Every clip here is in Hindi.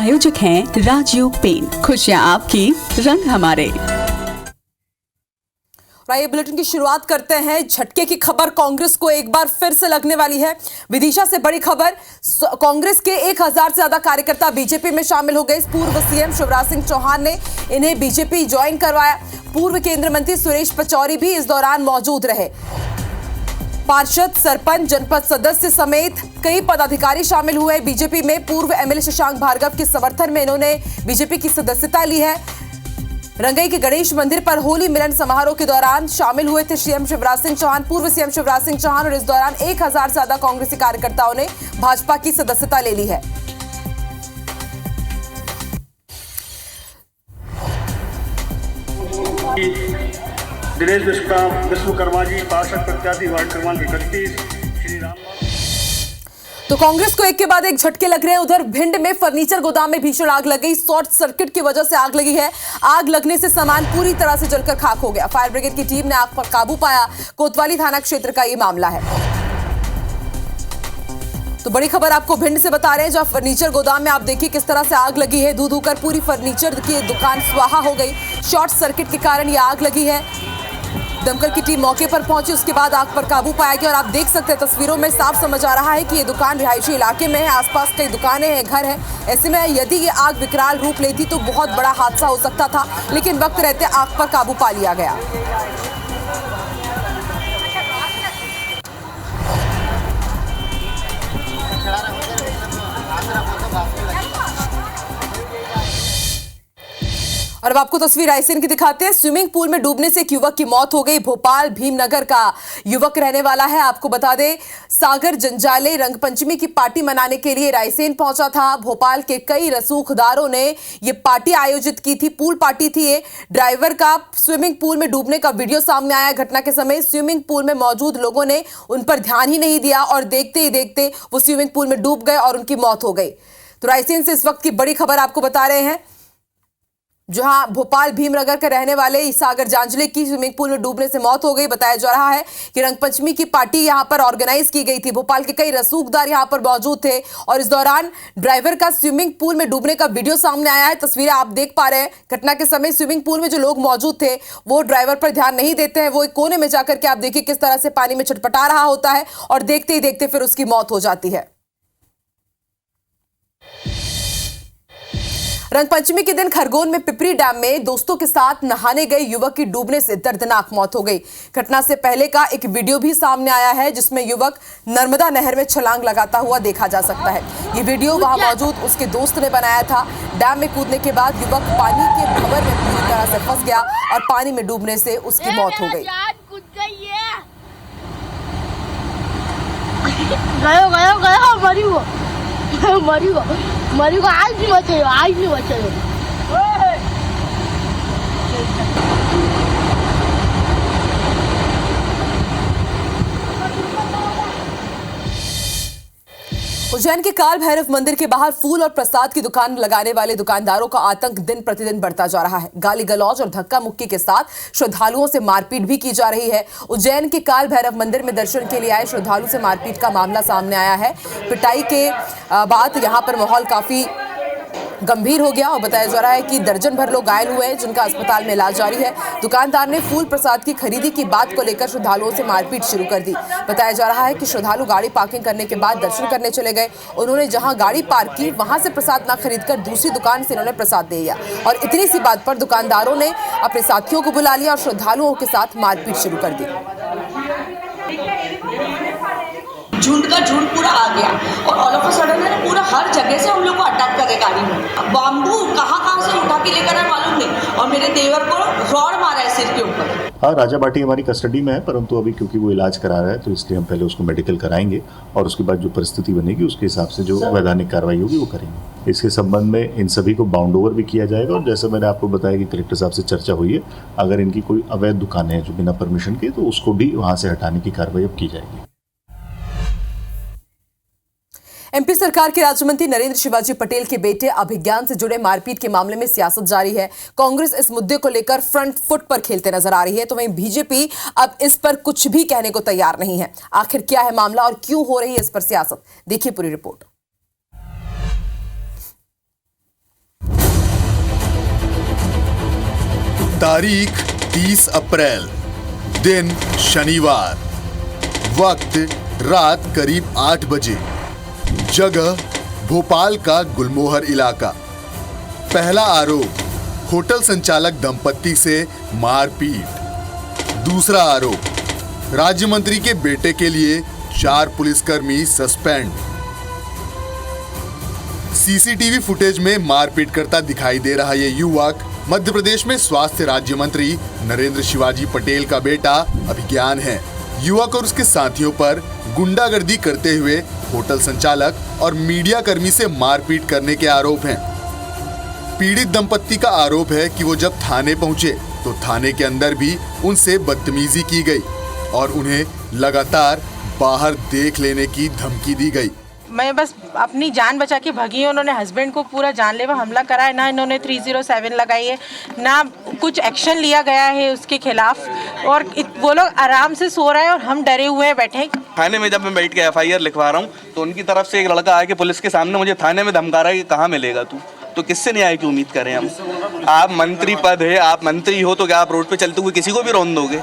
प्रायोजक हैं राजयोग पेंट। खुशियां आपकी, रंग हमारे। आइए बुलेटिन की शुरुआत करते हैं। झटके की खबर कांग्रेस को एक बार फिर से लगने वाली है। विदिशा से बड़ी खबर, कांग्रेस के 1000 से ज्यादा कार्यकर्ता बीजेपी में शामिल हो गए। पूर्व सीएम शिवराज सिंह चौहान ने इन्हें बीजेपी ज्वाइन करवाया। पूर्व केंद्रीय मंत्री सुरेश पचौरी भी इस दौरान मौजूद रहे। पार्षद, सरपंच, जनपद सदस्य समेत कई पदाधिकारी शामिल हुए बीजेपी में। पूर्व एमएलए शशांक भार्गव के समर्थन में इन्होंने बीजेपी की सदस्यता ली है। रंगई के गणेश मंदिर पर होली मिलन समारोह के दौरान शामिल हुए थे सीएम शिवराज सिंह चौहान, पूर्व सीएम शिवराज सिंह चौहान, और इस दौरान 1000 से ज्यादा कांग्रेसी कार्यकर्ताओं ने भाजपा की सदस्यता ले ली है। दिनेश विश्वकर्मा जी पार्षद प्रत्याशी वार्ड क्रमांक 31 श्री राम। तो कांग्रेस को एक के बाद एक झटके लग रहे हैं। उधर भिंड में फर्नीचर गोदाम में भीषण आग लग गई। शॉर्ट सर्किट की वजह से आग लगी है। आग लगने से सामान पूरी तरह से जलकर खाक हो गया। फायर ब्रिगेड की टीम ने आग पर काबू पाया। कोतवाली थाना क्षेत्र का यह मामला है। तो बड़ी खबर आपको भिंड से बता रहे हैं, जहां फर्नीचर गोदाम में आप देखिए किस तरह से आग लगी है। धू धू कर पूरी फर्नीचर की दुकान स्वाहा हो गई। शॉर्ट सर्किट के कारण यह आग लगी है। दमकल की टीम मौके पर पहुंची, उसके बाद आग पर काबू पाया गया। और आप देख सकते हैं तस्वीरों में साफ समझ आ रहा है कि ये दुकान रिहायशी इलाके में है। आसपास कई दुकानें हैं, घर हैं। ऐसे में यदि ये आग विकराल रूप लेती तो बहुत बड़ा हादसा हो सकता था, लेकिन वक्त रहते आग पर काबू पा लिया गया। और अब आपको तस्वीर रायसेन की दिखाते हैं। स्विमिंग पूल में डूबने से एक युवक की मौत हो गई। भोपाल भीमनगर का युवक रहने वाला है। आपको बता दें, सागर जंजाले रंगपंचमी की पार्टी मनाने के लिए रायसेन पहुंचा था। भोपाल के कई रसूखदारों ने ये पार्टी आयोजित की थी। पूल पार्टी थी ये। ड्राइवर का स्विमिंग पूल में डूबने का वीडियो सामने आया। घटना के समय स्विमिंग पूल में मौजूद लोगों ने उन पर ध्यान ही नहीं दिया और देखते ही देखते वो स्विमिंग पूल में डूब गए और उनकी मौत हो गई। तो रायसेन से इस वक्त की बड़ी खबर आपको बता रहे हैं, जहां भोपाल भीमनगर के रहने वाले सागर जांजले की स्विमिंग पूल में डूबने से मौत हो गई। बताया जा रहा है कि रंगपंचमी की पार्टी यहां पर ऑर्गेनाइज की गई थी। भोपाल के कई रसूखदार यहां पर मौजूद थे और इस दौरान ड्राइवर का स्विमिंग पूल में डूबने का वीडियो सामने आया है। तस्वीरें आप देख पा रहे हैं। घटना के समय स्विमिंग पूल में जो लोग मौजूद थे वो ड्राइवर पर ध्यान नहीं देते हैं। वो एक कोने में जाकर के आप देखिए किस तरह से पानी में छटपटा रहा होता है और देखते ही देखते फिर उसकी मौत हो जाती है। रंगपंचमी के दिन खरगोन में पिपरी डैम में दोस्तों के साथ नहाने गए युवक की डूबने से दर्दनाक मौत हो गई। घटना से पहले का एक वीडियो भी सामने आया है, जिसमें युवक नर्मदा नहर में छलांग लगाता हुआ देखा जा सकता है। ये वीडियो वहां मौजूद उसके दोस्त ने बनाया था। डैम में कूदने के बाद युवक पानी के भंवर में पूरी तरह से फंस गया और पानी में डूबने से उसकी मौत हो गई। मरी को आज नहीं बचे, आज नहीं बचे। उज्जैन के काल भैरव मंदिर के बाहर फूल और प्रसाद की दुकान लगाने वाले दुकानदारों का आतंक दिन प्रतिदिन बढ़ता जा रहा है। गाली गलौज और धक्का मुक्की के साथ श्रद्धालुओं से मारपीट भी की जा रही है। उज्जैन के काल भैरव मंदिर में दर्शन के लिए आए श्रद्धालु से मारपीट का मामला सामने आया है। पिटाई के बाद यहां पर माहौल काफी गंभीर हो गया और बताया जा रहा है कि दर्जन भर लोग घायल हुए हैं, जिनका अस्पताल में इलाज जारी है। दुकानदार ने फूल प्रसाद की खरीदी की बात को लेकर श्रद्धालुओं से मारपीट शुरू कर दी। बताया जा रहा है कि श्रद्धालु गाड़ी पार्किंग करने के बाद दर्शन करने चले गए। उन्होंने जहां गाड़ी पार्क की वहां से प्रसाद न खरीदकर दूसरी दुकान से उन्होंने प्रसाद दे दिया और इतनी सी बात पर दुकानदारों ने अपने साथियों को बुला लिया और श्रद्धालुओं के साथ मारपीट शुरू कर दी। झुंड का झुंड पूरा आ गया और ऑल ऑफ अ सडन है पूरा हर जगह से हम लोग को अटैक करे गाड़ी में। बाम्बू कहाँ से उठा के लेकर आए मालूम नहीं और मेरे देवर को रॉड मारा है सिर के ऊपर। हाँ, राजा बाटी हमारी कस्टडी में है, परंतु अभी क्योंकि वो इलाज करा रहा है तो इसलिए हम पहले उसको मेडिकल कराएंगे और उसके बाद जो परिस्थिति बनेगी उसके हिसाब से जो वैधानिक कार्रवाई होगी वो करेंगे। इसके संबंध में इन सभी को बाउंड ओवर भी किया जाएगा और जैसे मैंने आपको बताया कि कलेक्टर साहब से चर्चा हुई है, अगर इनकी कोई अवैध दुकानें हैं जो बिना परमिशन के, तो उसको भी वहाँ से हटाने की कार्रवाई अब की जाएगी। एमपी सरकार के राज्य मंत्री नरेंद्र शिवाजी पटेल के बेटे अभिज्ञान से जुड़े मारपीट के मामले में सियासत जारी है। कांग्रेस इस मुद्दे को लेकर फ्रंट फुट पर खेलते नजर आ रही है, तो वहीं बीजेपी अब इस पर कुछ भी कहने को तैयार नहीं है। आखिर क्या है मामला और क्यों हो रही है इस पर सियासत, देखिए पूरी रिपोर्ट। तारीख 30 अप्रैल, दिन शनिवार, वक्त रात करीब 8 बजे, जगह भोपाल का गुलमोहर इलाका। पहला आरोप, होटल संचालक दंपत्ति से मारपीट। दूसरा आरोप, राज्य मंत्री के बेटे के लिए 4 पुलिसकर्मी सस्पेंड। सीसीटीवी फुटेज में मारपीट करता दिखाई दे रहा ये युवक मध्य प्रदेश में स्वास्थ्य राज्य मंत्री नरेंद्र शिवाजी पटेल का बेटा अभिज्ञान है। युवक और उसके साथियों पर गुंडागर्दी करते हुए होटल संचालक और मीडिया कर्मी से मारपीट करने के आरोप हैं। पीड़ित दंपत्ति का आरोप है कि वो जब थाने पहुंचे तो थाने के अंदर भी उनसे बदतमीजी की गई और उन्हें लगातार बाहर देख लेने की धमकी दी गई। मैं बस अपनी जान बचा के भागी हूँ। उन्होंने हस्बैंड को पूरा जानलेवा हमला करा है, ना इन्होंने 307 लगाई है, ना कुछ एक्शन लिया गया है उसके खिलाफ, और वो लोग आराम से सो रहे हैं और हम डरे हुए बैठे हैं। थाने में जब मैं बैठ के FIR लिखवा रहा हूँ तो उनकी तरफ से एक लड़का आके पुलिस के सामने मुझे थाने में धमका रहा है कि कहाँ मिलेगा तू, तो किससे न्याय की उम्मीद करें हम? आप मंत्री पद है, आप मंत्री हो तो क्या आप रोड पे चलते हुए किसी को भी रौंद दोगे?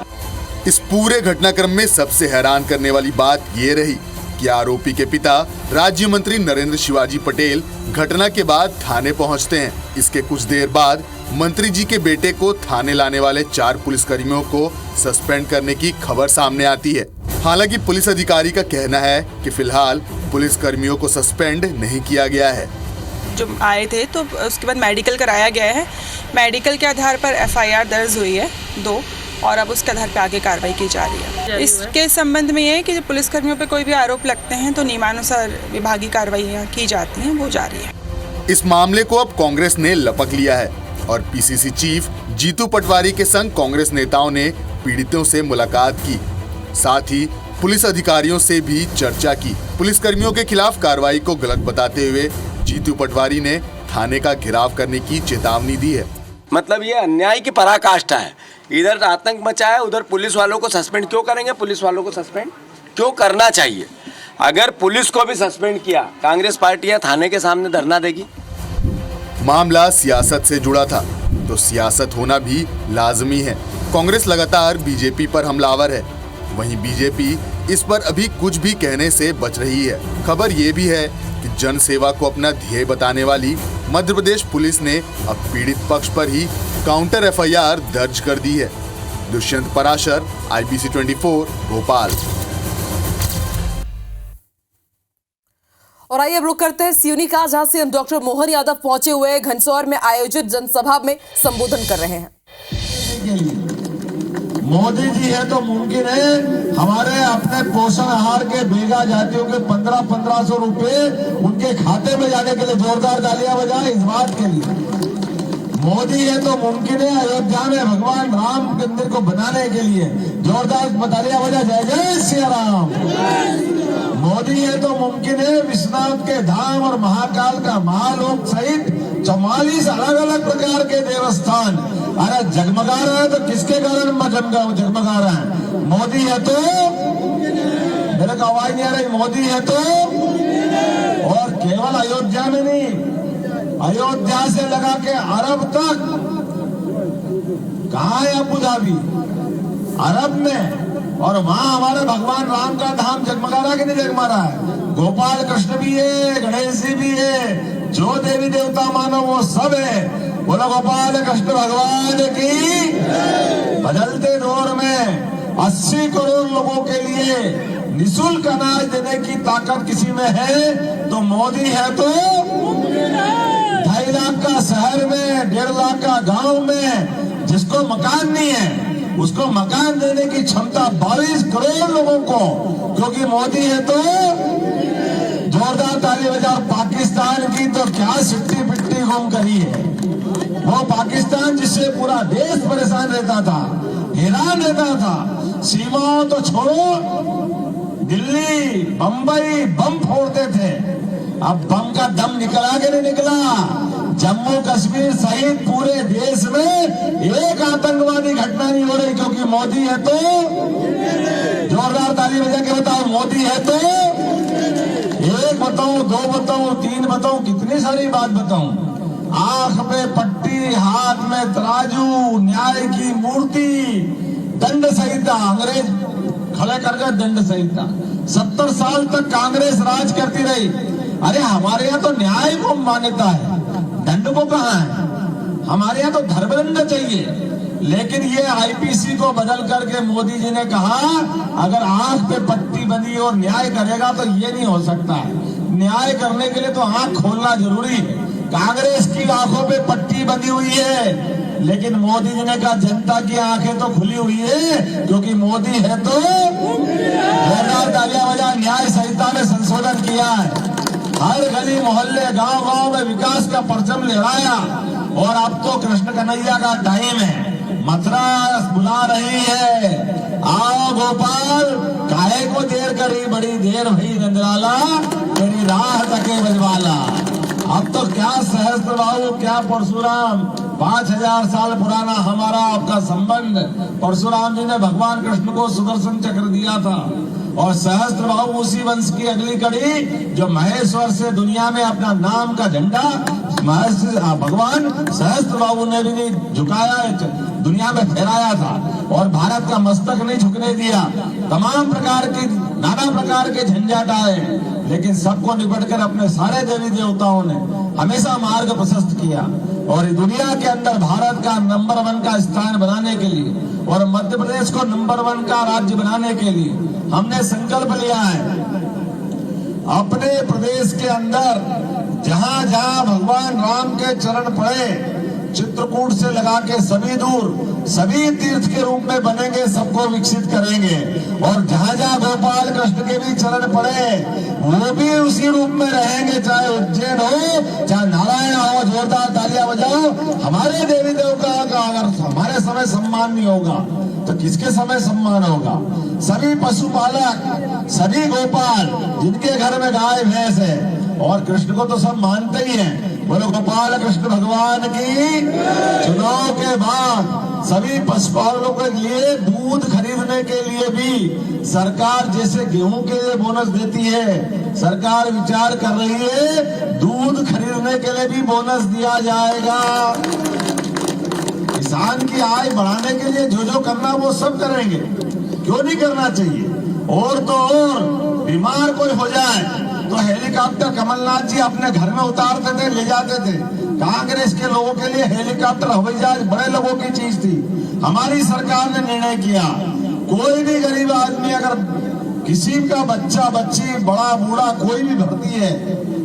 इस पूरे घटनाक्रम में सबसे हैरान करने वाली बात ये रही कि आरोपी के पिता राज्य मंत्री नरेंद्र शिवाजी पटेल घटना के बाद थाने पहुंचते हैं। इसके कुछ देर बाद मंत्री जी के बेटे को थाने लाने वाले 4 पुलिसकर्मियों को सस्पेंड करने की खबर सामने आती है। हालांकि पुलिस अधिकारी का कहना है कि फिलहाल पुलिसकर्मियों को सस्पेंड नहीं किया गया है। जो आए थे तो उसके बाद मेडिकल कराया गया है। मेडिकल के आधार पर FIR दर्ज हुई है 2, और अब उसके आधार पर आगे कार्रवाई की जा रही है। इसके संबंध में ये है कि जो पुलिसकर्मियों पर कोई भी आरोप लगते हैं तो नियमानुसार विभागीय कार्रवाई की जाती हैं, वो जारी है। इस मामले को अब कांग्रेस ने लपक लिया है और PCC चीफ जीतू पटवारी के संग कांग्रेस नेताओं ने पीड़ितों से मुलाकात की, साथ ही पुलिस अधिकारियों से भी चर्चा की। पुलिसकर्मियों के खिलाफ कार्रवाई को गलत बताते हुए जीतू पटवारी ने थाने का घेराव करने की चेतावनी दी है। मतलब ये अन्याय की पराकाष्ठा है। इधर आतंक मचा है, उधर पुलिस वालों को सस्पेंड क्यों करेंगे? पुलिस वालों को सस्पेंड क्यों करना चाहिए? अगर पुलिस को भी सस्पेंड किया, कांग्रेस पार्टी या थाने के सामने धरना देगी। मामला सियासत से जुड़ा था तो सियासत होना भी लाजमी है। कांग्रेस लगातार बीजेपी पर हमलावर है, वहीं बीजेपी इस पर अभी कुछ भी कहने से बच रही है। खबर ये भी है कि जन सेवा को अपना ध्येय बताने वाली मध्य प्रदेश पुलिस ने अब पीड़ित पक्ष पर ही काउंटर FIR दर्ज कर दी है। दुष्यंत पराशर, IBC 24, भोपाल। और आइए अब रुक करते हैं सिवनी का, जहां से हम डॉक्टर मोहन यादव पहुंचे हुए घनसौर में आयोजित जनसभा में संबोधन कर रहे हैं। मोदी जी है तो मुमकिन है हमारे अपने पोषण आहार के बेगा जातियों के 1500 रुपए उनके खाते में जाने के लिए जोरदार तालियां बजाएं इस बात के लिए। मोदी है तो मुमकिन है अयोध्या में भगवान राम मंदिर को बनाने के लिए जोरदार तालियां बजा, जय जय श्री राम। मोदी है तो मुमकिन है विश्वनाथ के धाम और महाकाल का महालोक सहित 44 अलग अलग प्रकार के देवस्थान। अरे जगमगा रहा है तो किसके कारण जगमगा रहा है? मोदी है तो, मेरे को आवाज नहीं आ रही, मोदी है तो। और केवल अयोध्या में नहीं, अयोध्या से लगा के अरब तक, कहाँ है अबू धाबी? अरब में। और वहां हमारे भगवान राम का धाम जगमगा रहा कि नहीं जगमगा रहा है? गोपाल कृष्ण भी है, गणेश जी भी है, जो देवी देवता मानो वो सब है। बोलो गोपाल कृष्ण भगवान की। बदलते दौर में 80 करोड़ लोगों के लिए निःशुल्क अनाज देने की ताकत किसी में है तो मोदी है तो। 2.5 लाख का शहर में, 1.5 लाख का गांव में जिसको मकान नहीं है उसको मकान देने की क्षमता 22 करोड़ लोगों को, क्योंकि मोदी है तो। जोरदार ताली बजाओ। पाकिस्तान की तो क्या सिट्टी पिट्टी गुम करी है। वो पाकिस्तान जिससे पूरा देश परेशान रहता था, हैरान रहता था। सीमाओं तो छोड़ो, दिल्ली बंबई बम फोड़ते थे, अब बम का दम निकला कि नहीं निकला? जम्मू कश्मीर सहित पूरे देश में एक आतंकवादी घटना नहीं हो रही, क्योंकि मोदी है तो। जोरदार ताली बजा के बताओ, मोदी है तो। 1 बताऊं, 2 बताऊं, 3 बताऊं, कितनी सारी बात बताऊं? आप आंख पे पट्टी, हाथ में तराजू, न्याय की मूर्ति, दंड संहिता, अंग्रेज खड़े करके दंड संहिता। 70 साल तक कांग्रेस राज करती रही। अरे हमारे यहाँ तो न्याय को मान्यता है, दंड को कहाँ है? हमारे यहाँ तो धर्मदंड चाहिए। लेकिन ये आईपीसी को बदल करके मोदी जी ने कहा अगर आंख पे पट्टी बंधी और न्याय करेगा तो ये नहीं हो सकता है। न्याय करने के लिए तो आंख खोलना जरूरी है। कांग्रेस की आंखों पे पट्टी बंधी हुई है, लेकिन मोदी जी ने कहा जनता की आंखें तो खुली हुई है, क्योंकि मोदी है तो तालियां बजा। न्याय संहिता में संशोधन किया है, हर गली मोहल्ले गांव-गांव में विकास का परचम लहराया। और अब तो कृष्ण कन्हैया का टाइम है, मथुरा बुला रही है, आओ गोपाल, काहे को देर करी, बड़ी देर भई नंदलाला, तेरी राह तके बजवाला। अब तो क्या सहस्त्रबाहु, क्या परशुराम, 5000 साल पुराना हमारा आपका संबंध। परशुराम जी ने भगवान कृष्ण को सुदर्शन चक्र दिया था, और सहस्त्रबाहु उसी वंश की अगली कड़ी जो महेश्वर से दुनिया में अपना नाम का झंडा भगवान सहस्त्रबाहु ने भी नहीं झुकाया, दुनिया में फहराया था, और भारत का मस्तक नहीं झुकने दिया। तमाम प्रकार की नाना प्रकार के झंझट आए, लेकिन सबको निपटकर अपने सारे देवी देवताओं ने हमेशा मार्ग प्रशस्त किया। और दुनिया के अंदर भारत का नंबर 1 का स्थान बनाने के लिए और मध्य प्रदेश को नंबर 1 का राज्य बनाने के लिए हमने संकल्प लिया है। अपने प्रदेश के अंदर जहां जहां भगवान राम के चरण पड़े, चित्रकूट से लगा के सभी दूर, सभी तीर्थ के रूप में बनेंगे, सबको विकसित करेंगे। और जहां जहां गोपाल कृष्ण के भी चरण पड़े, वो भी उसी रूप में रहेंगे, चाहे उज्जैन हो, चाहे नारायण हो। जोरदार तालियां बजाओ। हमारे देवी देवता का अगर हमारे समय सम्मान नहीं होगा तो किसके समय सम्मान होगा? सभी पशुपालक, सभी गोपाल जिनके घर में गाय भैंस है, और कृष्ण को तो सब मानते ही हैं, बोलो गोपाल कृष्ण भगवान की। चुनाव के बाद सभी पशुपालकों के लिए दूध खरीदने के लिए भी सरकार जैसे गेहूं के लिए बोनस देती है, सरकार विचार कर रही है दूध खरीदने के लिए भी बोनस दिया जाएगा। किसान की आय बढ़ाने के लिए जो जो करना वो सब करेंगे, क्यों नहीं करना चाहिए? और तो और बीमार कोई हो जाए तो हेलीकॉप्टर कमलनाथ जी अपने घर में उतारते थे, ले जाते थे। कांग्रेस के लोगों के लिए हेलीकॉप्टर, हवाई जहाज बड़े लोगों की चीज थी। हमारी सरकार ने निर्णय किया कोई भी गरीब आदमी अगर किसी का बच्चा बच्ची बड़ा बूढ़ा कोई भी भर्ती है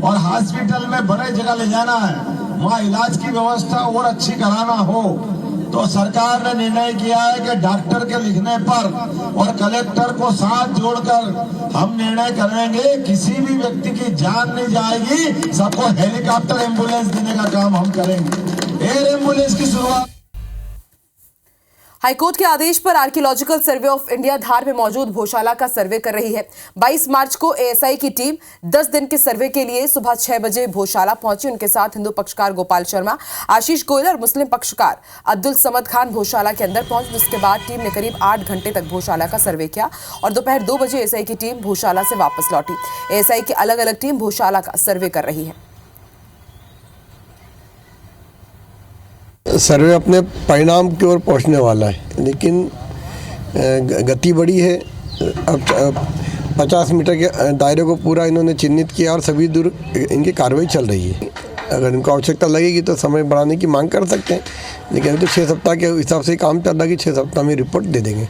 और हॉस्पिटल में बड़े जगह ले जाना है, वहाँ इलाज की व्यवस्था और अच्छी कराना हो, तो सरकार ने निर्णय किया है कि डॉक्टर के लिखने पर और कलेक्टर को साथ जोड़कर हम निर्णय करेंगे, किसी भी व्यक्ति की जान नहीं जाएगी, सबको हेलीकॉप्टर एम्बुलेंस देने का काम हम करेंगे। एयर एम्बुलेंस की शुरुआत। हाईकोर्ट के आदेश पर आर्कियोलॉजिकल सर्वे ऑफ इंडिया धार में मौजूद भोशाला का सर्वे कर रही है। 22 मार्च को एएसआई की टीम 10 दिन के सर्वे के लिए सुबह 6 बजे भोशाला पहुंची। उनके साथ हिंदू पक्षकार गोपाल शर्मा, आशीष गोयल और मुस्लिम पक्षकार अब्दुल समद खान भोशाला के अंदर पहुंचे, जिसके बाद टीम ने करीब 8 घंटे तक भोशाला का सर्वे किया और दोपहर 2 बजे एएसआई की टीम भोशाला से वापस लौटी। एएसआई की अलग अलग टीम भोशाला का सर्वे कर रही है। सर्वे अपने परिणाम की ओर पहुंचने वाला है, लेकिन गति बड़ी है। अब 50 मीटर के दायरे को पूरा इन्होंने चिन्हित किया और सभी दूर इनकी कार्रवाई चल रही है। अगर इनको आवश्यकता लगेगी तो समय बढ़ाने की मांग कर सकते हैं, लेकिन अभी तो 6 सप्ताह के हिसाब से काम चल रहा है कि 6 सप्ताह में रिपोर्ट दे देंगे।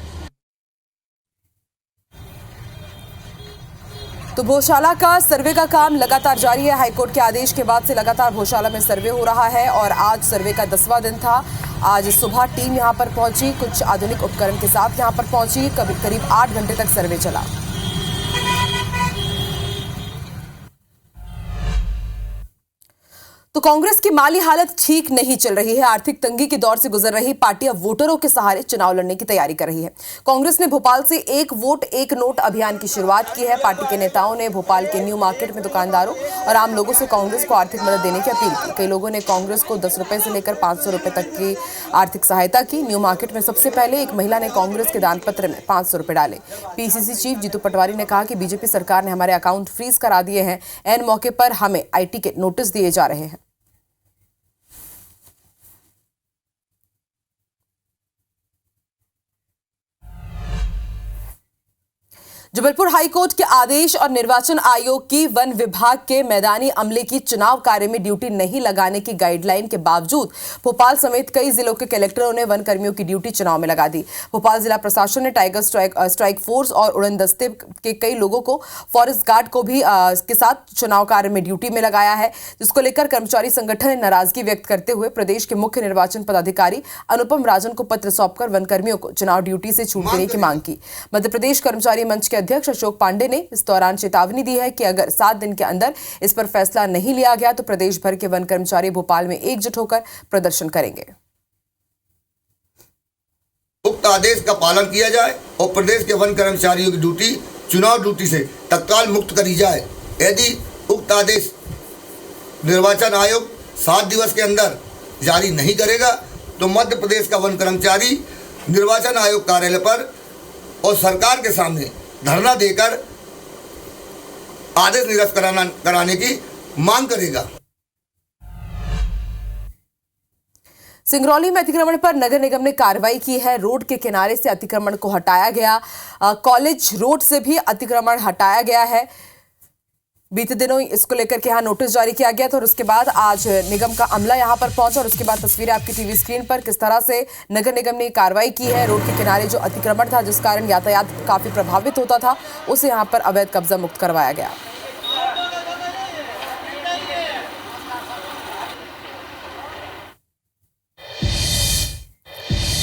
तो भोशाला का सर्वे का काम लगातार जारी है। हाईकोर्ट के आदेश के बाद से लगातार भोशाला में सर्वे हो रहा है और आज सर्वे का 10वां दिन था। आज सुबह टीम यहां पर पहुंची, कुछ आधुनिक उपकरण के साथ यहां पर पहुंची। करीब 8 घंटे तक सर्वे चला। तो कांग्रेस की माली हालत ठीक नहीं चल रही है। आर्थिक तंगी के दौर से गुजर रही पार्टी अब वोटरों के सहारे चुनाव लड़ने की तैयारी कर रही है। कांग्रेस ने भोपाल से 1 वोट 1 नोट अभियान की शुरुआत की है। पार्टी के नेताओं ने भोपाल के न्यू मार्केट में दुकानदारों और आम लोगों से कांग्रेस को आर्थिक मदद देने की अपील की। कई लोगों ने कांग्रेस को 10 रुपए से लेकर 500 रुपए तक की आर्थिक सहायता की। न्यू मार्केट में सबसे पहले एक महिला ने कांग्रेस के दान पत्र में 500 रुपए डाले। पीसीसी चीफ जीतू पटवारी ने कहा कि बीजेपी सरकार ने हमारे अकाउंट फ्रीज करा दिए हैं। ऐन मौके पर हमें IT के नोटिस दिए जा रहे हैं। जबलपुर हाईकोर्ट के आदेश और निर्वाचन आयोग की वन विभाग के मैदानी अमले की चुनाव कार्य में ड्यूटी नहीं लगाने की गाइडलाइन के बावजूद भोपाल समेत कई जिलों के कलेक्टरों ने वन कर्मियों की ड्यूटी चुनाव में लगा दी। भोपाल जिला प्रशासन ने टाइगर स्ट्राइक फोर्स और उड़न दस्ते के कई लोगों को फॉरेस्ट गार्ड को भी के साथ चुनाव कार्य में ड्यूटी में लगाया है, जिसको लेकर कर्मचारी संगठन ने नाराजगी व्यक्त करते हुए प्रदेश के मुख्य निर्वाचन पदाधिकारी अनुपम राजन को पत्र सौंपकर वन कर्मियों को चुनाव ड्यूटी से छूट देने की मांग की। मध्य प्रदेश कर्मचारी मंच के अध्यक्ष अशोक पांडे ने इस दौरान चेतावनी दी है कि अगर 7 दिन के अंदर इस पर फैसला नहीं लिया गया तो प्रदेश भर के वन कर्मचारी भोपाल में एकजुट होकर प्रदर्शन करेंगे। उक्त आदेश का पालन किया जाए और प्रदेश के वन कर्मचारियों की ड्यूटी चुनाव ड्यूटी से तत्काल मुक्त करी जाए। यदि उक्त आदेश निर्वाचन आयोग 7 दिवस के अंदर जारी नहीं करेगा तो मध्य प्रदेश का वन कर्मचारी निर्वाचन आयोग कार्यालय पर और सरकार के सामने धरना देकर आदेश निरस्त कराने की मांग करेगा। सिंगरौली में अतिक्रमण पर नगर निगम ने कार्रवाई की है। रोड के किनारे से अतिक्रमण को हटाया गया, कॉलेज रोड से भी अतिक्रमण हटाया गया है। बीते दिनों इसको लेकर के यहाँ नोटिस जारी किया गया था और उसके बाद आज निगम का अमला यहाँ पर पहुंचा और उसके बाद तस्वीरें आपकी टीवी स्क्रीन पर किस तरह से नगर निगम ने कार्रवाई की है। रोड के किनारे जो अतिक्रमण था जिस कारण यातायात काफी प्रभावित होता था उसे यहाँ पर अवैध कब्जा मुक्त करवाया गया।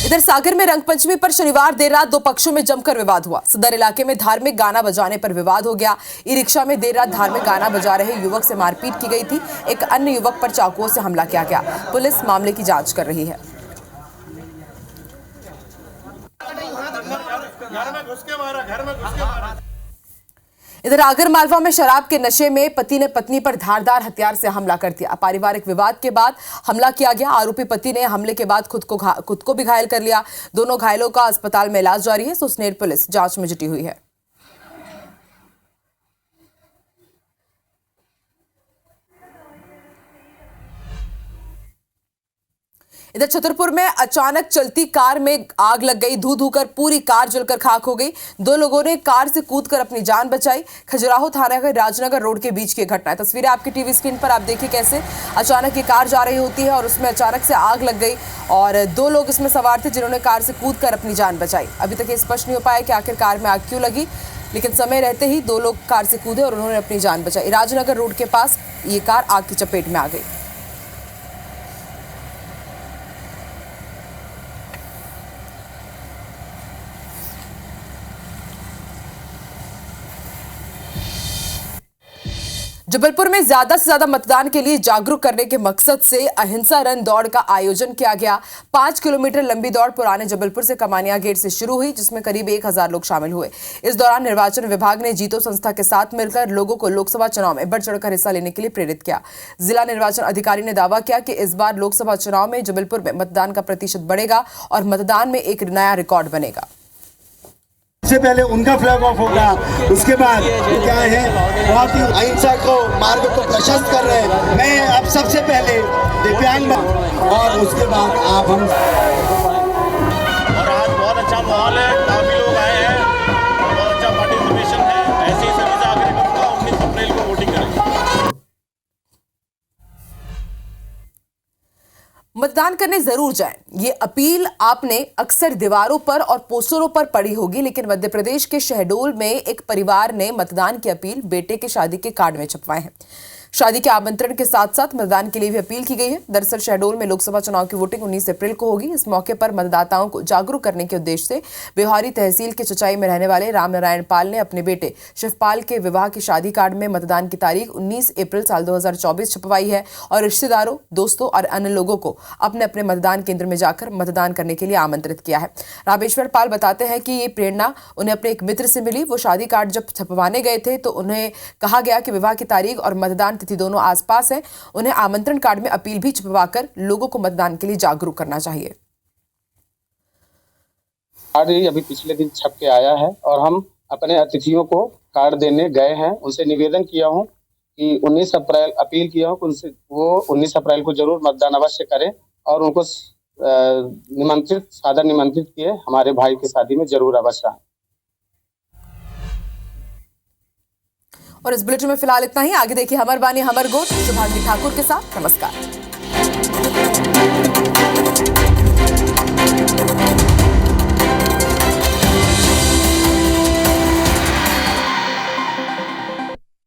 इधर सागर में रंगपंचमी पर शनिवार देर रात 2 पक्षों में जमकर विवाद हुआ। सदर इलाके में धार्मिक गाना बजाने पर विवाद हो गया। ई रिक्शा में देर रात धार्मिक गाना बजा रहे युवक से मारपीट की गई थी। एक अन्य युवक पर चाकुओं से हमला किया गया। पुलिस मामले की जांच कर रही है। इधर आगर मालवा में शराब के नशे में पति ने पत्नी पर धारदार हथियार से हमला कर दिया। पारिवारिक विवाद के बाद हमला किया गया। आरोपी पति ने हमले के बाद खुद को भी घायल कर लिया। दोनों घायलों का अस्पताल में इलाज जारी है। सुसनेर पुलिस जांच में जुटी हुई है। इधर छतरपुर में अचानक चलती कार में आग लग गई। धू धू कर पूरी कार जलकर खाक हो गई। 2 लोगों ने कार से कूदकर अपनी जान बचाई। खजुराहो थाना के राजनगर रोड के बीच की घटना है। तस्वीरें आपकी टीवी स्क्रीन पर आप देखिए कैसे अचानक ये कार जा रही होती है और उसमें अचानक से आग लग गई और 2 लोग इसमें सवार थे जिन्होंने कार से कूदकर अपनी जान बचाई। अभी तक ये स्पष्ट नहीं हो पाया कि आखिर कार में आग क्यों लगी, लेकिन समय रहते ही 2 लोग कार से कूदे और उन्होंने अपनी जान बचाई। राजनगर रोड के पास ये कार आग की चपेट में आ गई। जबलपुर में ज्यादा से ज्यादा मतदान के लिए जागरूक करने के मकसद से अहिंसा रन दौड़ का आयोजन किया गया। 5 किलोमीटर लंबी दौड़ पुराने जबलपुर से कमानिया गेट से शुरू हुई, जिसमें करीब 1000 लोग शामिल हुए। इस दौरान निर्वाचन विभाग ने जीतो संस्था के साथ मिलकर लोगों को लोकसभा चुनाव में बढ़ चढ़कर हिस्सा लेने के लिए प्रेरित किया। जिला निर्वाचन अधिकारी ने दावा किया कि इस बार लोकसभा चुनाव में जबलपुर में मतदान का प्रतिशत बढ़ेगा और मतदान में एक नया रिकॉर्ड बनेगा। सबसे पहले उनका फ्लैग ऑफ होगा, उसके बाद क्या है बहुत ही अहिंसा को मार्ग को प्रशस्त कर रहे हैं। मैं अब सबसे पहले दिव्यांग और उसके बाद आप हम और आज बहुत अच्छा माहौल है, काफी लोग आए हैं, बहुत अच्छा पार्टिसिपेशन है। ऐसे ही सभी से आग्रह करूंगा 19 अप्रैल को वोटिंग करें। मतदान करने जरूर जाएं। ये अपील आपने अक्सर दीवारों पर और पोस्टरों पर पढ़ी होगी, लेकिन मध्य प्रदेश के शहडोल में एक परिवार ने मतदान की अपील बेटे के शादी के कार्ड में छपवाए हैं। शादी के आमंत्रण के साथ साथ मतदान के लिए भी अपील की गई है। दरअसल शहडोल में लोकसभा चुनाव की वोटिंग 19 अप्रैल को होगी। इस मौके पर मतदाताओं को जागरूक करने के उद्देश्य से बिहारी तहसील के चचाई में रहने वाले राम नारायण पाल ने अपने बेटे शिवपाल के विवाह के शादी कार्ड में मतदान की तारीख 19 अप्रैल साल 2024 छपवाई है और रिश्तेदारों, दोस्तों और अन्य लोगों को अपने अपने मतदान केंद्र में जाकर मतदान करने के लिए आमंत्रित किया है। रामेश्वर पाल बताते हैं कि ये प्रेरणा उन्हें अपने एक मित्र से मिली। वो शादी कार्ड जब छपवाने गए थे तो उन्हें कहा गया कि विवाह की तारीख और मतदान तिथि दोनों आसपास है। उन्हें आमंत्रण कार्ड में अपील भी छपवाकर लोगों को मतदान के लिए जागरूक करना चाहिए। कार्ड अभी पिछले दिन छप के आया है और हम अपने अतिथियों को कार्ड देने गए हैं। उनसे निवेदन किया हूं कि 19 अप्रैल अपील किया हूं उनसे वो 19 अप्रैल को जरूर मतदान अवश्य करें और उनको सादर निमंत्रित किए हमारे भाई की शादी में जरूर अवश्य आए। और इस बुलेटिन में फिलहाल इतना ही। आगे देखिए हमर बानी हमर गोट शुभांगी ठाकुर के साथ। नमस्कार।